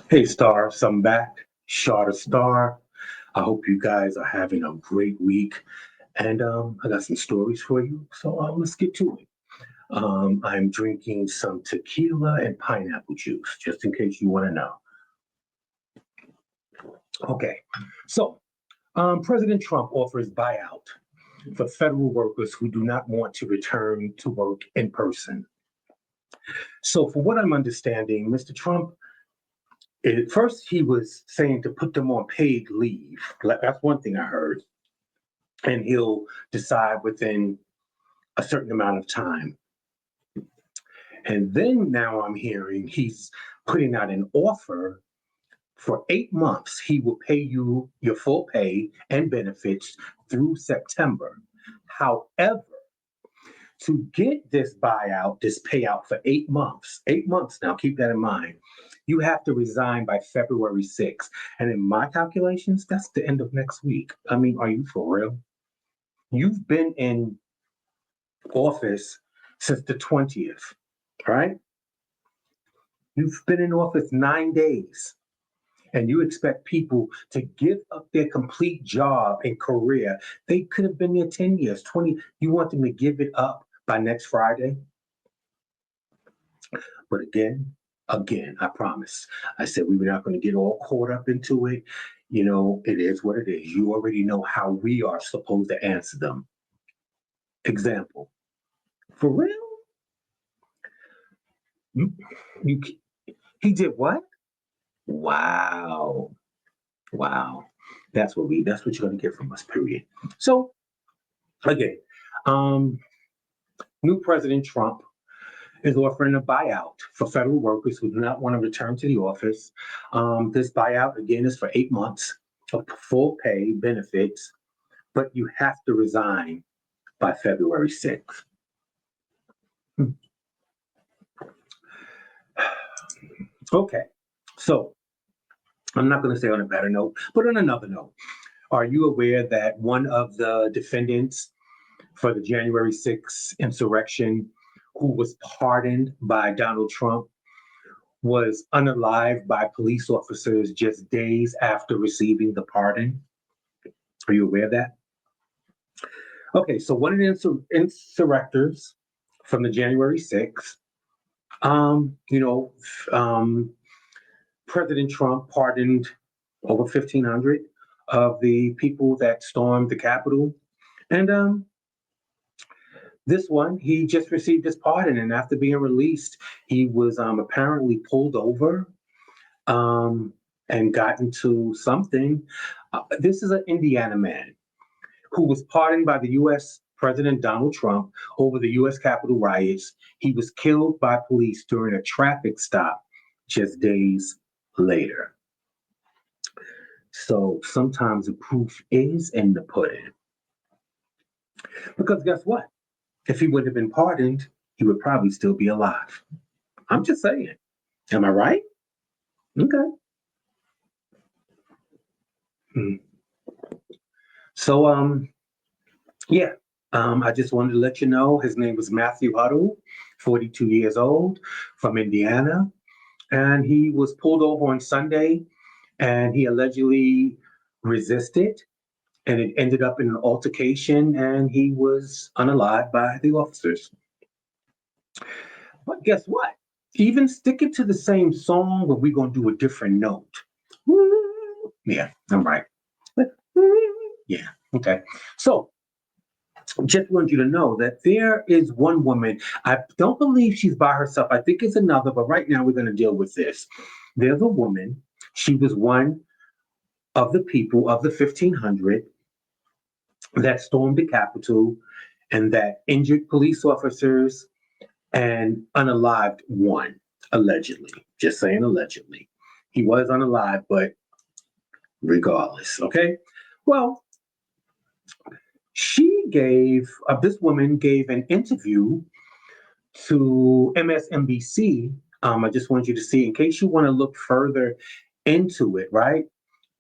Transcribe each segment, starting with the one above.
Hey stars, I'm back. Shot a star. I hope you guys are having a great week. And I got some stories for you. So let's get to it. I'm drinking some tequila and pineapple juice, just in case you want to know. Okay. So President Trump offers buyout for federal workers who do not want to return to work in person. So, for what I'm understanding, Mr. Trump, at first he was saying to put them on paid leave. That's one thing I heard. And he'll decide within a certain amount of time. And then now I'm hearing he's putting out an offer for 8 months. He will pay you your full pay and benefits through September. However, to get this buyout, this payout for 8 months now, keep that in mind, you have to resign by February 6th. And in my calculations, that's the end of next week. I mean, are you for real? You've been in office since the 20th, right? You've been in office 9 days, and you expect people to give up their complete job and career. They could have been there 10 years, 20. You want them to give it up by next Friday? But again, I promise. I said we were not going to get all caught up into it. You know, it is what it is. You already know how we are supposed to answer them. Example, for real? You, you he did what? Wow. Wow. That's what you're gonna get from us, period. So again, um, new President Trump is offering a buyout for federal workers who do not want to return to the office. This buyout again is for 8 months of full pay benefits, but you have to resign by February 6th. Okay, so I'm not going to say on a better note, but on another note, are you aware that one of the defendants for the January 6th insurrection, who was pardoned by Donald Trump, was unalived by police officers just days after receiving the pardon? Are you aware of that? Okay, so one of the insurrectors from the January 6th, um, you know, um, President Trump pardoned over 1,500 of the people that stormed the Capitol. And this one, he just received his pardon. And after being released, he was apparently pulled over um, and got into something. This is an Indiana man who was pardoned by the U.S. President Donald Trump over the U.S. Capitol riots. He was killed by police during a traffic stop just days later. So sometimes the proof is in the pudding. Because guess what? If he would have been pardoned, he would probably still be alive. I'm just saying. Am I right? Okay. Hmm. So yeah. I just wanted to let you know his name was Matthew Huddle, 42 years old, from Indiana. And he was pulled over on Sunday and he allegedly resisted, and it ended up in an altercation and he was unalived by the officers. But guess what? Even sticking to the same song, but we're gonna do a different note. Yeah, I'm right. Yeah, okay. So just want you to know that there is one woman. I don't believe she's by herself. I think it's another, but right now we're going to deal with this. There's a woman. She was one of the people of the 1,500 that stormed the Capitol and that injured police officers and unalived one, allegedly. Just saying allegedly. He was unalive, but regardless, okay? Well, this woman gave an interview to MSNBC. I just want you to see, in case you want to look further into it, right?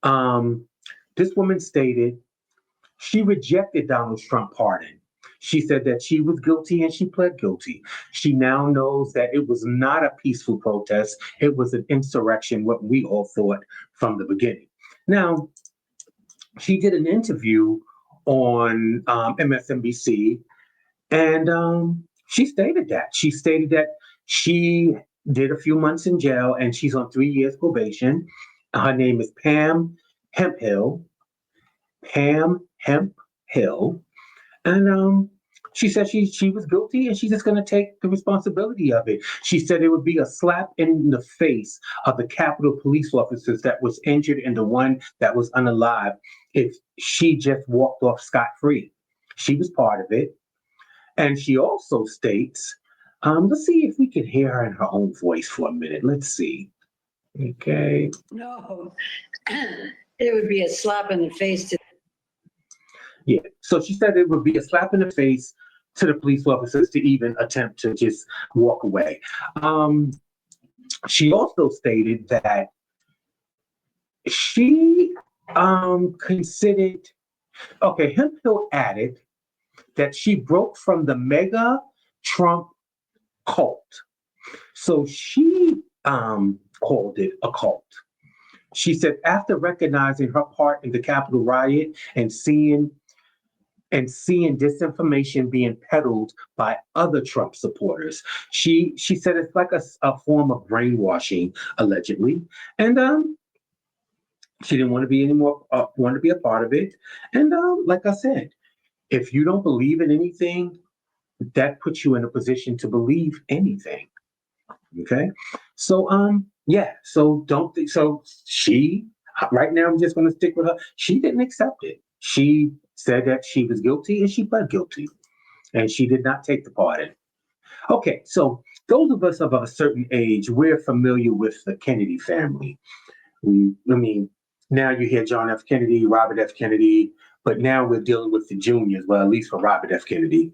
Um, this woman stated she rejected Donald Trump pardon She said that she was guilty and she pled guilty. She now knows that it was not a peaceful protest. It was an insurrection, what we all thought from the beginning. Now, she did an interview on MSNBC, and she stated that. She stated that she did a few months in jail and she's on 3 years probation. Her name is Pam Hemphill. Pam Hemphill. And she said she was guilty and she's just going to take the responsibility of it. She said it would be a slap in the face of the Capitol police officers that was injured and the one that was unalive if she just walked off scot-free. She was part of it. And she also states, let's see if we can hear her in her own voice for a minute. Let's see. Okay. No, it would be a slap in the face to. Yeah. So she said it would be a slap in the face to the police officers to even attempt to just walk away. She also stated that she considered, okay, Hemphill added that she broke from the mega Trump cult. So she called it a cult. She said after recognizing her part in the Capitol riot and seeing disinformation being peddled by other Trump supporters, she said it's like a form of brainwashing, allegedly, and she didn't want to be anymore, want to be a part of it. And like I said, if you don't believe in anything, that puts you in a position to believe anything. Okay, so yeah, so don't think so. She right now, I'm just going to stick with her. She didn't accept it. She said that she was guilty and she pled guilty, and she did not take the pardon. Okay, so those of us of a certain age, we're familiar with the Kennedy family. I mean, now you hear John F. Kennedy, Robert F. Kennedy, but now we're dealing with the juniors, well, at least for Robert F. Kennedy.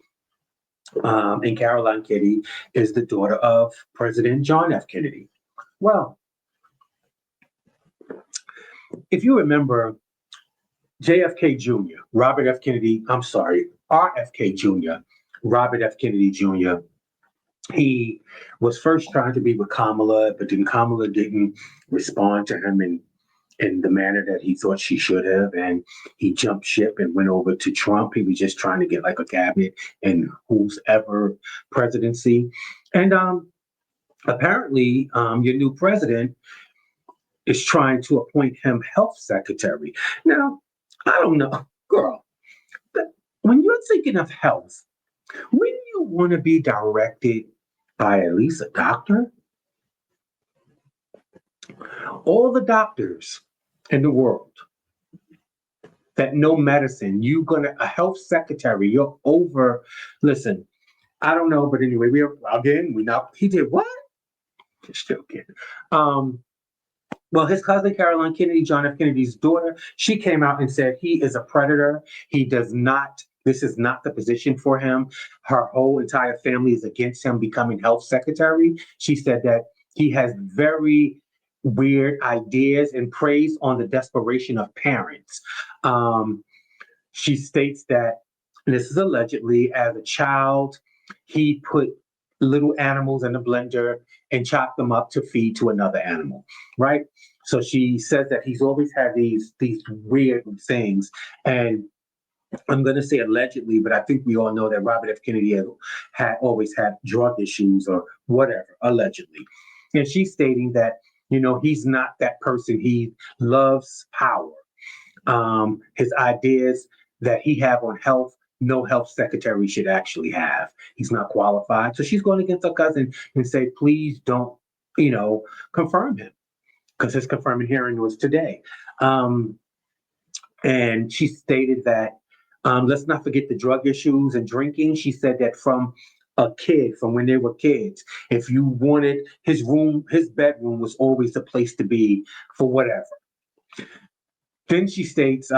And Caroline Kennedy is the daughter of President John F. Kennedy. Well, if you remember, JFK Jr., Robert F. Kennedy, I'm sorry, RFK Jr., Robert F. Kennedy Jr., he was first trying to be with Kamala, but then Kamala didn't respond to him in the manner that he thought she should have, and he jumped ship and went over to Trump. He was just trying to get like a cabinet in whose ever presidency. And apparently, your new president is trying to appoint him health secretary. Now, I don't know, girl, when you're thinking of health, wouldn't you want to be directed by at least a doctor? All the doctors in the world that know medicine, a health secretary, you're over, listen, I don't know, but anyway, he did what? Just joking. Well, his cousin Caroline Kennedy, John F. Kennedy's daughter, she came out and said he is a predator. This is not the position for him. Her whole entire family is against him becoming health secretary. She said that he has very weird ideas and preys on the desperation of parents. She states that, and this is allegedly, as a child, he put little animals in a blender and chopped them up to feed to another animal, right? So she says that he's always had these weird things. And I'm going to say allegedly, but I think we all know that Robert F. Kennedy had always had drug issues or whatever, allegedly. And she's stating that, he's not that person. He loves power. His ideas that he have on health, no health secretary should actually have. He's not qualified. So she's going against her cousin and say, please don't, confirm him, because his confirming hearing was today. And she stated that, let's not forget the drug issues and drinking. She said that from when they were kids, if you wanted his bedroom was always the place to be for whatever. Then she states,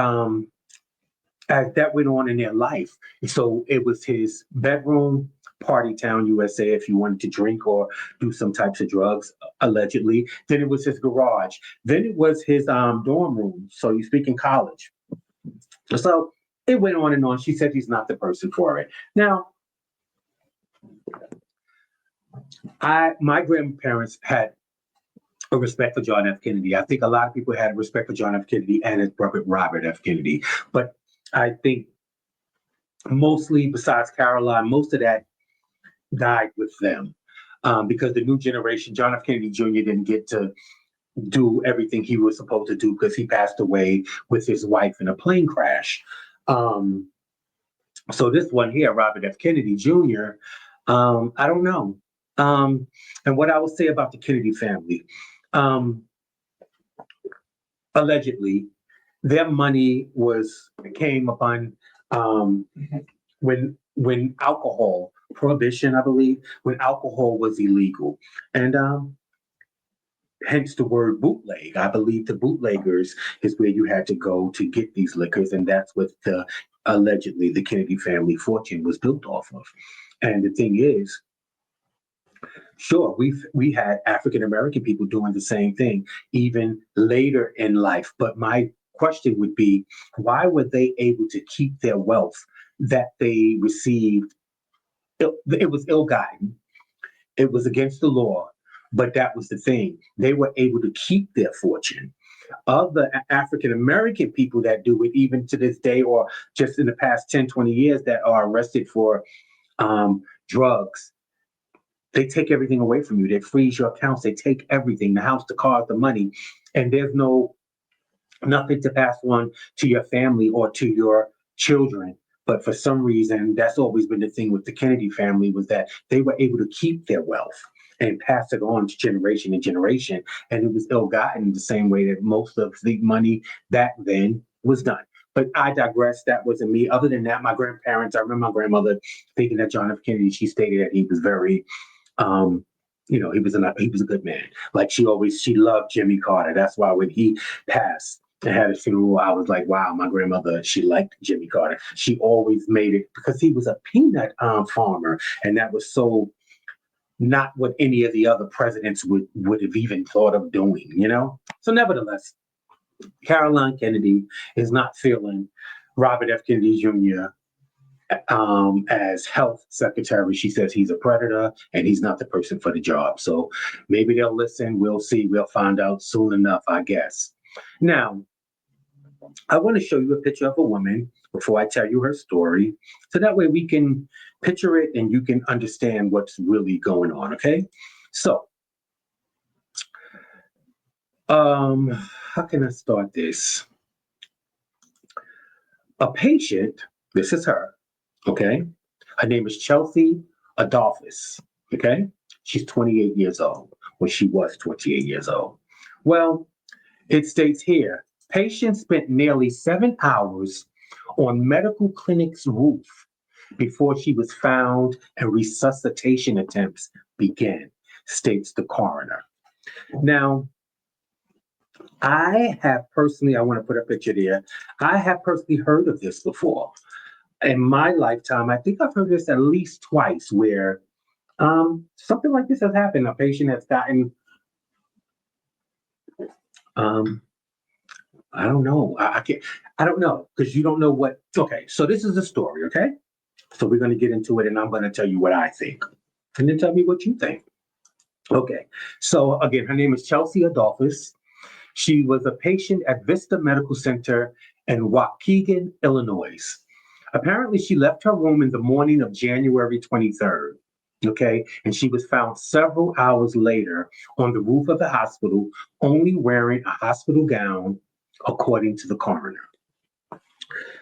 as that went on in their life, so it was his bedroom, Party Town, USA, if you wanted to drink or do some types of drugs, allegedly. Then it was his garage. Then it was his dorm room. So you speak in college. So it went on and on. She said he's not the person for it. Now, my grandparents had a respect for John F. Kennedy. I think a lot of people had a respect for John F. Kennedy and his brother Robert F. Kennedy. But I think mostly, besides Caroline, most of that died with them. Because the new generation, John F. Kennedy Jr. didn't get to do everything he was supposed to do because he passed away with his wife in a plane crash. So this one here, Robert F. Kennedy Jr., I don't know. And what I will say about the Kennedy family, allegedly, their money came upon when alcohol prohibition, I believe, when alcohol was illegal, and hence the word bootleg. I believe the bootleggers is where you had to go to get these liquors, and that's what allegedly the Kennedy family fortune was built off of. And the thing is, sure, we had African American people doing the same thing even later in life. But my question would be, why were they able to keep their wealth that they received? It was ill-gotten. It was against the law, but that was the thing. They were able to keep their fortune. Other African American people that do it, even to this day, or just in the past 10, 20 years, that are arrested for drugs, they take everything away from you. They freeze your accounts. They take everything, the house, the cars, the money, and there's nothing to pass on to your family or to your children. But for some reason, that's always been the thing with the Kennedy family, was that they were able to keep their wealth and pass it on to generation and generation. And it was ill-gotten the same way that most of the money back then was done. But I digress. That wasn't me. Other than that, my grandparents, I remember my grandmother thinking that John F. Kennedy, she stated that he was very, he was a good man. Like she loved Jimmy Carter. That's why when he passed and had a funeral, I was like, wow, my grandmother, she liked Jimmy Carter. She always made it because he was a peanut farmer, and that was so not what any of the other presidents would have even thought of doing, So nevertheless, Caroline Kennedy is not feeling Robert F. Kennedy Jr. As health secretary. She says he's a predator and he's not the person for the job. So maybe they'll listen. We'll see. We'll find out soon enough, I guess. Now, I want to show you a picture of a woman before I tell you her story, so that way we can picture it and you can understand what's really going on, okay? So, how can I start this? A patient, this is her, okay? Her name is Chelsea Adolphus, okay? She's 28 years old, or she was 28 years old. Well, it states here, patient spent nearly 7 hours on medical clinic's roof before she was found and resuscitation attempts began, states the coroner. Now, I want to put a picture there. I have personally heard of this before. In my lifetime, I think I've heard this at least twice where something like this has happened. A patient has gotten, I don't know. I don't know, because you don't know what. Okay, so this is the story, okay? So we're going to get into it and I'm going to tell you what I think. And then tell me what you think. Okay, so again, her name is Chelsea Adolphus. She was a patient at Vista Medical Center in Waukegan, Illinois. Apparently, she left her room in the morning of January 23rd, okay? And she was found several hours later on the roof of the hospital, only wearing a hospital gown, according to the coroner.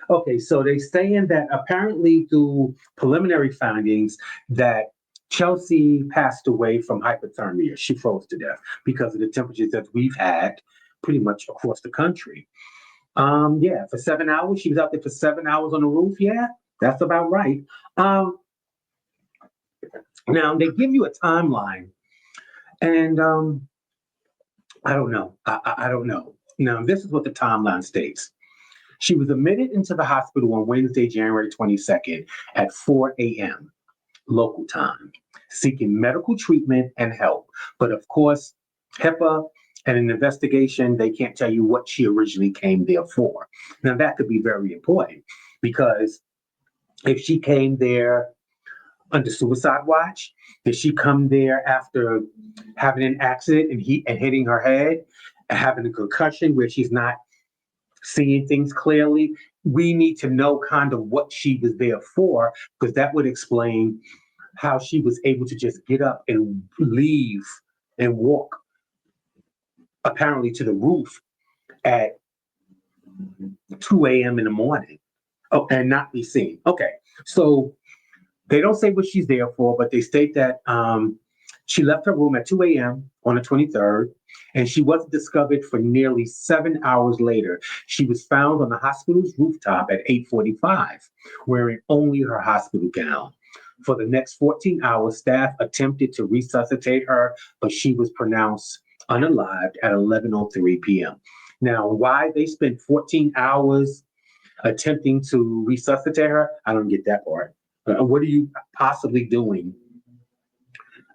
Okay, so they're saying that apparently through preliminary findings that Chelsea passed away from hypothermia. She froze to death because of the temperatures that we've had pretty much across the country. For 7 hours. She was out there for 7 hours on the roof. Yeah, that's about right. Now they give you a timeline, and I don't know. I don't know. Now, this is what the timeline states. She was admitted into the hospital on Wednesday, January 22nd at 4 a.m. local time, seeking medical treatment and help. But of course, HIPAA and an investigation, they can't tell you what she originally came there for. Now, that could be very important because if she came there under suicide watch, did she come there after having an accident and hitting her head and having a concussion where she's not seeing things clearly? We need to know kind of what she was there for, because that would explain how she was able to just get up and leave and walk apparently to the roof at 2 a.m. in the morning. Oh, and not be seen. Okay, so they don't say what she's there for, but they state that she left her room at 2 a.m. on the 23rd, and she wasn't discovered for nearly 7 hours later. She was found on the hospital's rooftop at 8:45, wearing only her hospital gown. For the next 14 hours, staff attempted to resuscitate her, but she was pronounced unalived at 11:03 p.m. Now, why they spent 14 hours attempting to resuscitate her, I don't get that part. What are you possibly doing?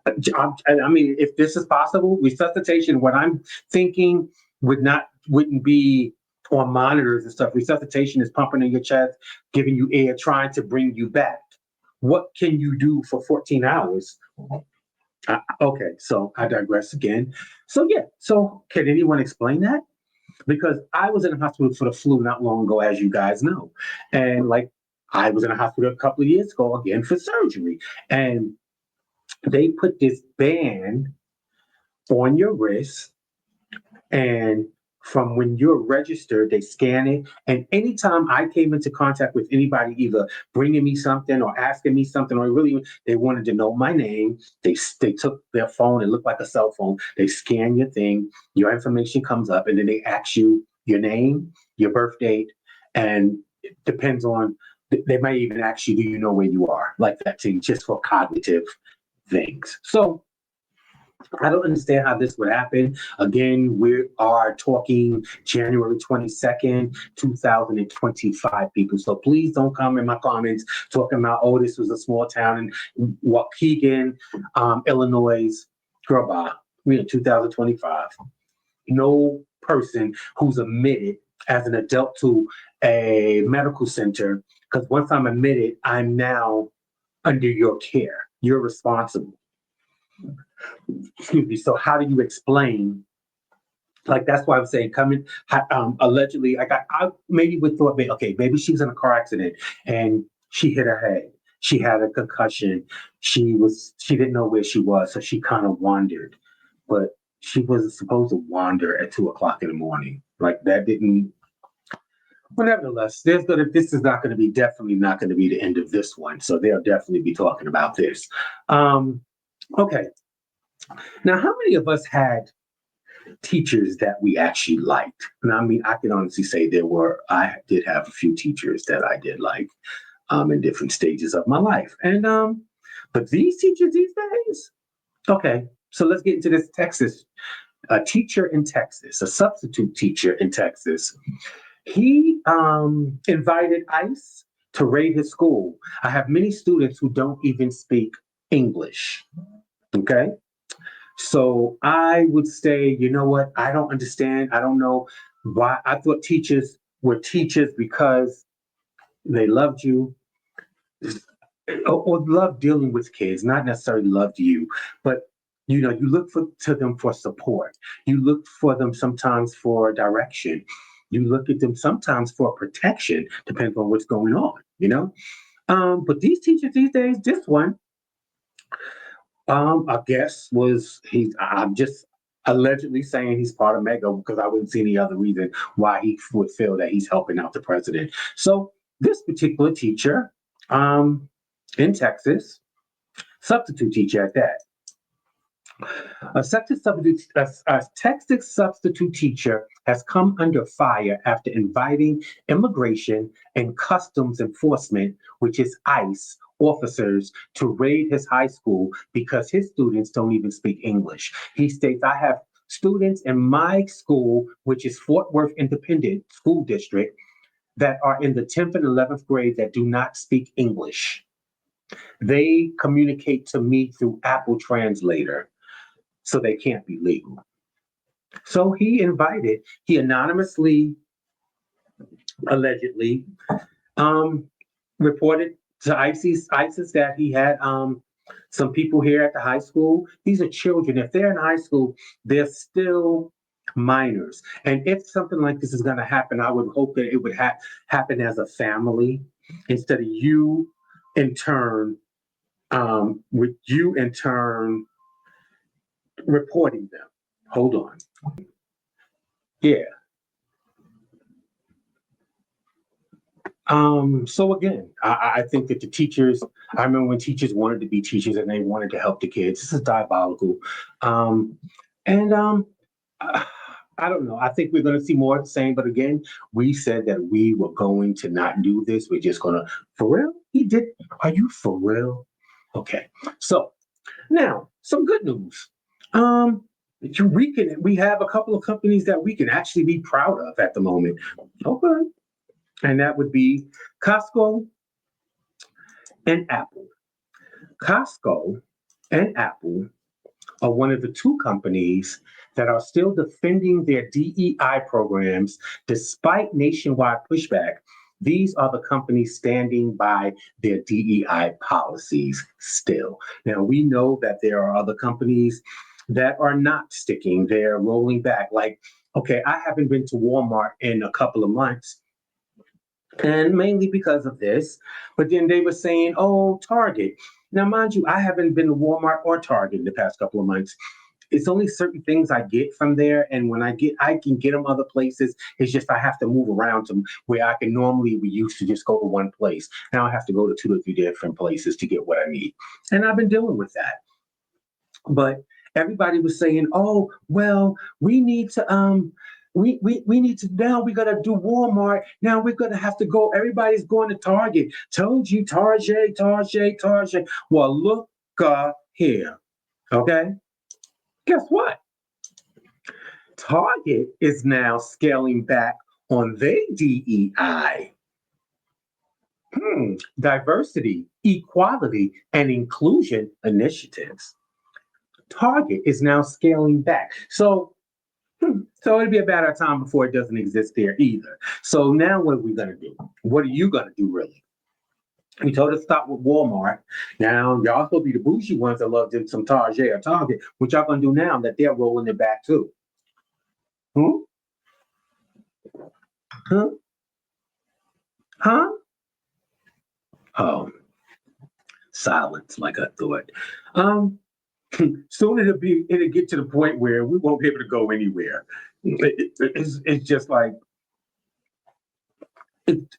I mean, if this is possible, resuscitation, what I'm thinking wouldn't be on monitors and stuff. Resuscitation is pumping in your chest, giving you air, trying to bring you back. What can you do for 14 hours? Okay, so I digress again. So yeah, so can anyone explain that? Because I was in a hospital for the flu not long ago, as you guys know. And like I was in a hospital a couple of years ago again for surgery. And they put this band on your wrist, and from when you're registered, they scan it. And anytime I came into contact with anybody, either bringing me something or asking me something, or really they wanted to know my name, they took their phone. It looked like a cell phone. They scan your thing, your information comes up, and then they ask you your name, your birth date, and it depends on. They might even ask you, do you know where you are, like that thing, just for cognitive things. So I don't understand how this would happen. Again, we are talking January 22nd, 2025, people. So please don't come in my comments talking about, oh, this was a small town in Waukegan, Illinois. Girl, bye. We're in 2025. No person who's admitted as an adult to a medical center, because once I'm admitted, I'm now under your care. You're responsible. Excuse me. So how do you explain? Like that's why I'm saying coming allegedly. I maybe would thought, okay, maybe she was in a car accident and she hit her head. She had a concussion. She didn't know where she was, so she kind of wandered. But she wasn't supposed to wander at 2 o'clock in the morning. Like that didn't. Well, nevertheless, this is not going to be definitely not going to be the end of this one. So they'll definitely be talking about this. Okay. Now, how many of us had teachers that we actually liked? And I mean, I can honestly say I did have a few teachers that I did like in different stages of my life. And but these teachers these days, okay, so let's get into this Texas. A teacher in Texas, a substitute teacher in Texas. He invited ICE to raid his school. I have many students who don't even speak English. Okay. So I would say, you know what? I don't understand. I don't know why. I thought teachers were teachers because they loved you or loved dealing with kids, not necessarily loved you, but you look to them for support. You look for them sometimes for direction. You look at them sometimes for protection, depending on what's going on. But these teachers these days, this one, I guess I'm just allegedly saying he's part of Mega because I wouldn't see any other reason why he would feel that he's helping out the president. So this particular teacher in Texas, substitute teacher at that, a Texas substitute teacher has come under fire after inviting immigration and customs enforcement, which is ICE, officers to raid his high school because his students don't even speak English. He states, I have students in my school, which is Fort Worth Independent School District, that are in the 10th and 11th grade that do not speak English. They communicate to me through Apple Translator, so they can't be legal. So he anonymously, allegedly, reported to ISIS that he had some people here at the high school. These are children. If they're in high school, they're still minors. And if something like this is going to happen, I would hope that it would happen as a family instead of you in turn, with you in turn reporting them. Hold on. Yeah. So again, I think that the teachers, I remember when teachers wanted to be teachers and they wanted to help the kids. This is diabolical. And I don't know. I think we're going to see more of the same. But again, we said that we were going to not do this. We're just going to, for real? He did. Are you for real? Okay. So now, some good news. We have a couple of companies that we can actually be proud of at the moment. Okay. And that would be Costco and Apple. Costco and Apple are one of the two companies that are still defending their DEI programs despite nationwide pushback. These are the companies standing by their DEI policies still. Now, we know that there are other companies that are not sticking, they're rolling back. Like, okay, I haven't been to Walmart in a couple of months, and mainly because of this. But then they were saying, oh, Target. Now, mind you, I haven't been to Walmart or Target in the past couple of months. It's only certain things I get from there, and when I can get them other places. It's just I have to move around to where I can normally we used to just go to one place. Now I have to go to 2 or 3 different places to get what I need, and I've been dealing with that. But everybody was saying, "Oh, well, we need to we need to now we gotta do Walmart. Now we're gonna have to go. Everybody's going to Target. Told you, Target, Target, Target. Well, look here, okay? Guess what? Target is now scaling back on their DEI, diversity, equality, and inclusion initiatives. Target is now scaling back. So it'd be a bad time before it doesn't exist there either. So now what are we gonna do? What are you gonna do really? We told us to stop with Walmart. Now y'all supposed to be the bougie ones that love them some Target or Target. What y'all gonna do now that they're rolling it back too? Hmm? Huh? Huh? Oh, silence like I thought. Um, soon it'll get to the point where we won't be able to go anywhere. It's just like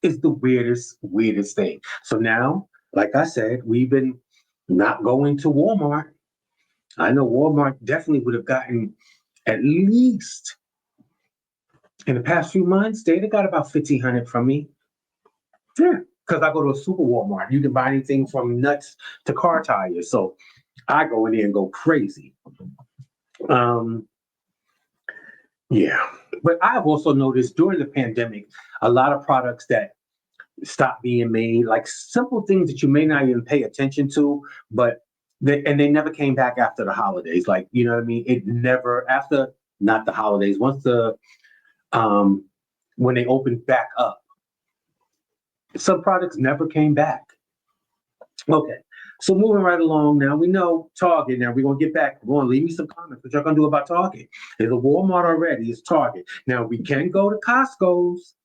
it's the weirdest thing. So now, like I said, we've been not going to Walmart. I know Walmart definitely would have gotten at least in the past few months, they'd have got about 1,500 from me. Yeah, because I go to a super Walmart. You can buy anything from nuts to car tires. So I go in there and go crazy. Um, yeah. But I've also noticed during the pandemic, a lot of products that stopped being made, like simple things that you may not even pay attention to, but they never came back after the holidays. Like, you know what I mean? It never after not the holidays, once the when they opened back up, some products never came back. Okay. So moving right along now, we know Target. Now we're gonna get back. Go on, leave me some comments. What y'all gonna do about Target? There's a Walmart already. It's Target. Now we can go to Costco's,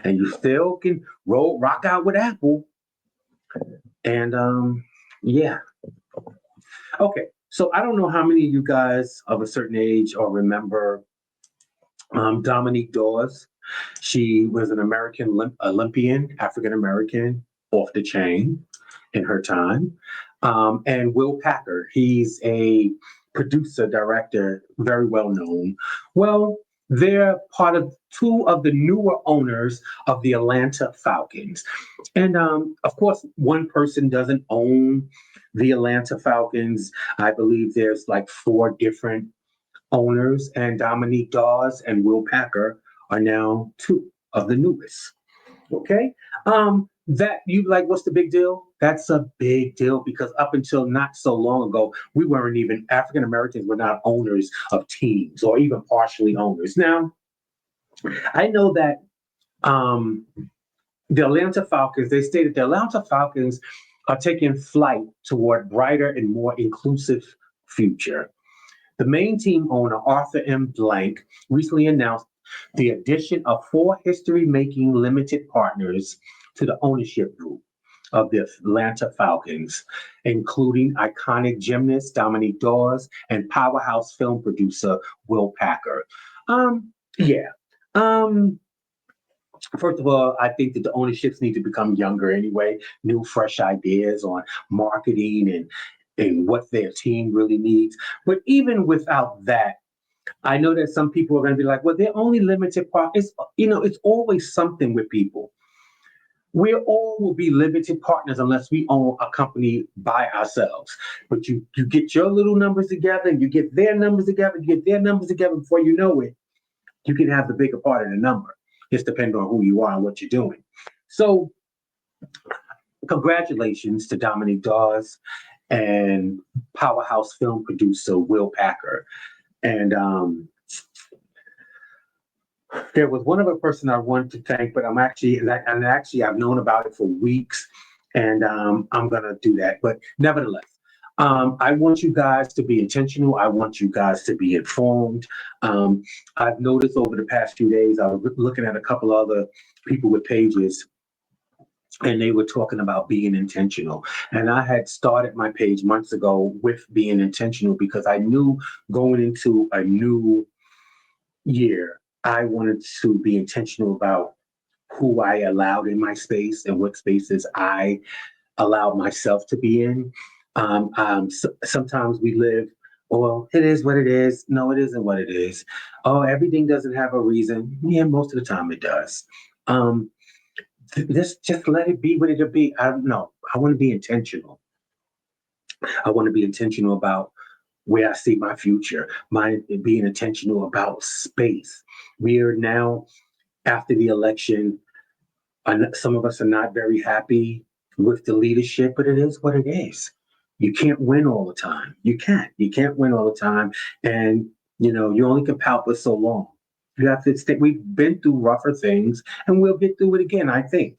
and you still can rock out with Apple. And yeah. Okay. So I don't know how many of you guys of a certain age or remember Dominique Dawes. She was an American Olympian, African American, off the chain in her time. And Will Packer, he's a producer, director, very well known. Well, they're part of two of the newer owners of the Atlanta Falcons. And of course, one person doesn't own the Atlanta Falcons. I believe there's like 4 different owners, and Dominique Dawes and Will Packer are now 2 of the newest. Okay. That you like, what's the big deal? That's a big deal because up until not so long ago, we weren't even African Americans were not owners of teams or even partially owners. Now, I know that the Atlanta Falcons, they stated the Atlanta Falcons are taking flight toward brighter and more inclusive future. The main team owner, Arthur M. Blank, recently announced the addition of 4 history-making limited partners to the ownership group of the Atlanta Falcons, including iconic gymnast Dominique Dawes and powerhouse film producer Will Packer. Yeah. First of all, I think that the ownerships need to become younger anyway, new, fresh ideas on marketing and what their team really needs. But even without that, I know that some people are going to be like, well, they're only limited part. It's always something with people. We all will be limited partners unless we own a company by ourselves. But you get your little numbers together, and you get their numbers together, you get their numbers together before you know it, you can have the bigger part of the number. Just depending on who you are and what you're doing. So congratulations to Dominique Dawes and powerhouse film producer Will Packer. And there was one other person I wanted to thank, but I've known about it for weeks, and I'm gonna do that. But nevertheless, I want you guys to be intentional. I want you guys to be informed. I've noticed over the past few days, I was looking at a couple other people with pages, and they were talking about being intentional. And I had started my page months ago with being intentional because I knew going into a new year, I wanted to be intentional about who I allowed in my space and what spaces I allowed myself to be in. Sometimes we live, well, it is what it is. No, it isn't what it is. Oh, everything doesn't have a reason. Yeah, most of the time it does. Just let it be what it'll be. I don't know. I want to be intentional. I want to be intentional about where I see my future, being intentional about space. We are now, after the election, some of us are not very happy with the leadership, but it is what it is. You can't win all the time. You can't win all the time. And, you only can pout for so long. You have to stay. We've been through rougher things and we'll get through it again. I think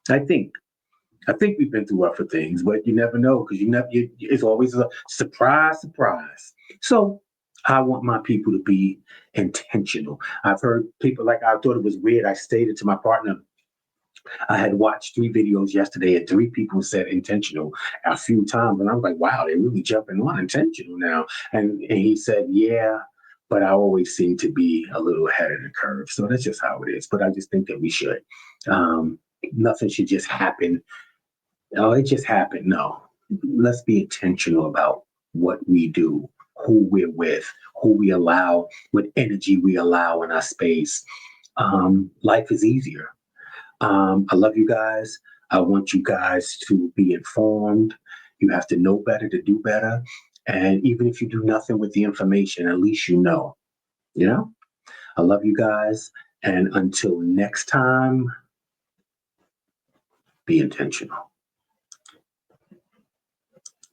we've been through rougher things, but you never know because it's always a surprise. So I want my people to be intentional. I've heard people I thought it was weird. I stated to my partner, I had watched 3 videos yesterday and 3 people said intentional a few times. And I was like, wow, they're really jumping on intentional now. And he said, yeah, but I always seem to be a little ahead of the curve. So that's just how it is. But I just think that we should. Nothing should just happen. Oh, it just happened. No, let's be intentional about what we do, who we're with, who we allow, what energy we allow in our space. Life is easier. I love you guys. I want you guys to be informed. You have to know better to do better. And even if you do nothing with the information, at least you know. I love you guys. And until next time, be intentional.